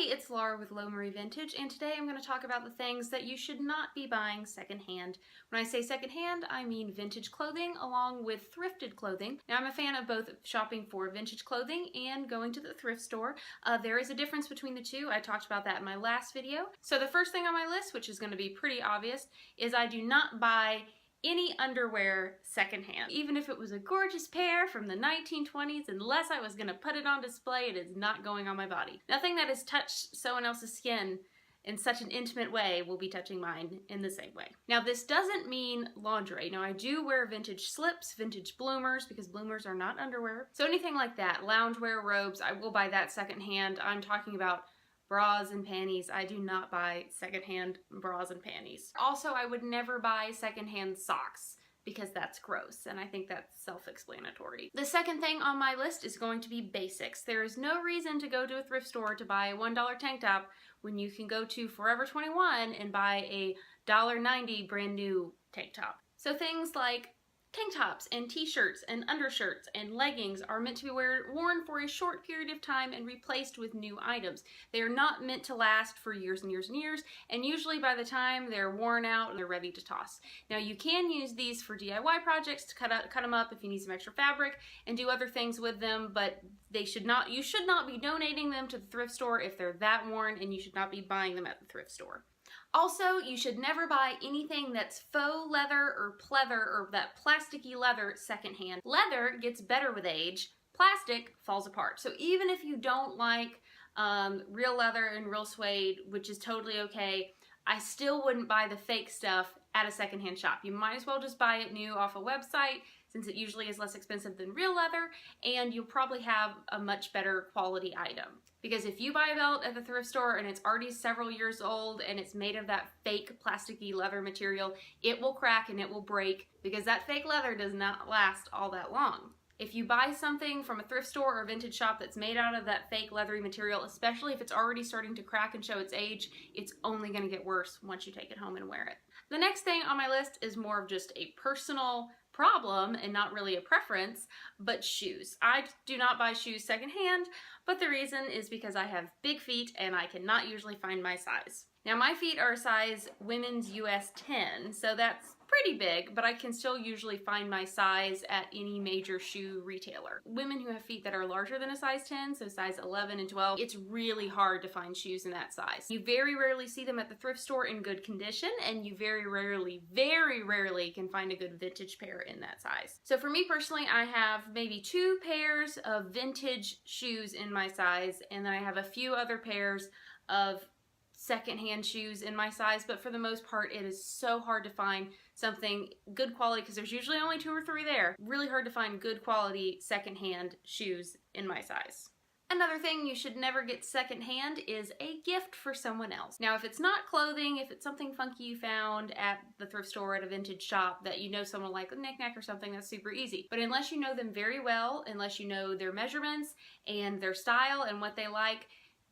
Hey, it's Laura with Low Marie Vintage, and today I'm going to talk about the things that you should not be buying secondhand. When I say secondhand, I mean vintage clothing along with thrifted clothing. Now, I'm a fan of both shopping for vintage clothing and going to the thrift store. There is a difference between the two. I talked about that in my last video. So the first thing on my list, which is going to be pretty obvious, is I do not buy any underwear secondhand. Even if it was a gorgeous pair from the 1920s, unless I was gonna put it on display, it is not going on my body. Nothing that has touched someone else's skin in such an intimate way will be touching mine in the same way. Now, this doesn't mean lingerie. Now, I do wear vintage slips, vintage bloomers, because bloomers are not underwear. So anything like that, loungewear, robes, I will buy that secondhand. I'm talking about bras and panties. I do not buy secondhand bras and panties. Also, I would never buy secondhand socks because that's gross, and I think that's self-explanatory. The second thing on my list is going to be basics. There is no reason to go to a thrift store to buy a $1 tank top when you can go to Forever 21 and buy a $1.90 brand new tank top. So things like tank tops and t-shirts and undershirts and leggings are meant to be worn for a short period of time and replaced with new items. They are not meant to last for years and years and years, and usually by the time they're worn out, they're ready to toss. Now, you can use these for DIY projects to cut them up if you need some extra fabric and do other things with them, but you should not be donating them to the thrift store if they're that worn, and you should not be buying them at the thrift store. Also, you should never buy anything that's faux leather or pleather or that plasticky leather secondhand. Leather gets better with age, plastic falls apart. So even if you don't like real leather and real suede, which is totally okay, I still wouldn't buy the fake stuff at a secondhand shop. You might as well just buy it new off a website, since it usually is less expensive than real leather, and you'll probably have a much better quality item. Because if you buy a belt at the thrift store and it's already several years old and it's made of that fake plasticky leather material, it will crack and it will break because that fake leather does not last all that long. If you buy something from a thrift store or a vintage shop that's made out of that fake leathery material, especially if it's already starting to crack and show its age, it's only going to get worse once you take it home and wear it. The next thing on my list is more of just a personal problem and not really a preference, but shoes. I do not buy shoes secondhand, but the reason is because I have big feet and I cannot usually find my size. Now, my feet are a size women's US 10, so that's pretty big, but I can still usually find my size at any major shoe retailer. Women who have feet that are larger than a size 10, so size 11 and 12, it's really hard to find shoes in that size. You very rarely see them at the thrift store in good condition, and you very rarely can find a good vintage pair in that size. So for me personally, I have maybe 2 pairs of vintage shoes in my size, and then I have a few other pairs of secondhand shoes in my size, but for the most part it is so hard to find something good quality because there's usually only 2 or 3 there. Really hard to find good quality secondhand shoes in my size. Another thing you should never get secondhand is a gift for someone else. Now, if it's not clothing, if it's something funky you found at the thrift store at a vintage shop that you know someone like a knick-knack or something, that's super easy. But unless you know them very well, unless you know their measurements and their style and what they like,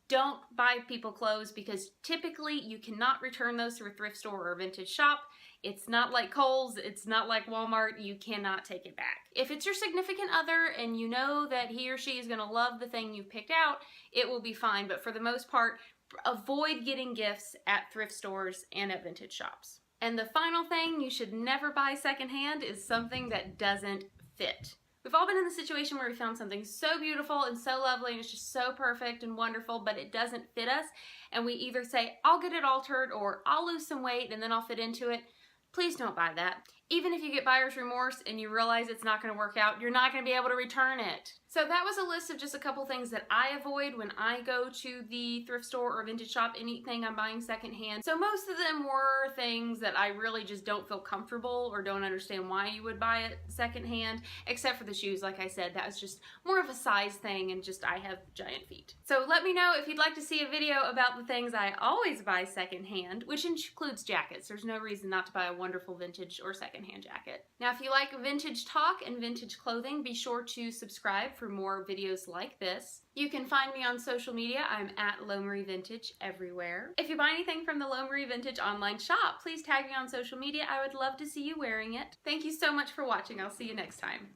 don't buy people clothes because typically you cannot return those to a thrift store or a vintage shop. It's not like Kohl's, it's not like Walmart, you cannot take it back. If it's your significant other and you know that he or she is gonna love the thing you've picked out, it will be fine, but for the most part, avoid getting gifts at thrift stores and at vintage shops. And the final thing you should never buy secondhand is something that doesn't fit. We've all been in the situation where we found something so beautiful and so lovely and it's just so perfect and wonderful, but it doesn't fit us, and we either say, I'll get it altered, or I'll lose some weight and then I'll fit into it. Please don't buy that. Even if you get buyer's remorse and you realize it's not going to work out, you're not going to be able to return it. So that was a list of just a couple things that I avoid when I go to the thrift store or vintage shop, anything I'm buying secondhand. So most of them were things that I really just don't feel comfortable or don't understand why you would buy it secondhand, except for the shoes. Like I said, that was just more of a size thing, and just I have giant feet. So let me know if you'd like to see a video about the things I always buy secondhand, which includes jackets. There's no reason not to buy a wonderful vintage or secondhand jacket. Now, if you like vintage talk and vintage clothing, be sure to subscribe for more videos like this. You can find me on social media. I'm at Low Marie Vintage everywhere. If you buy anything from the Low Marie Vintage online shop, please tag me on social media. I would love to see you wearing it. Thank you so much for watching. I'll see you next time.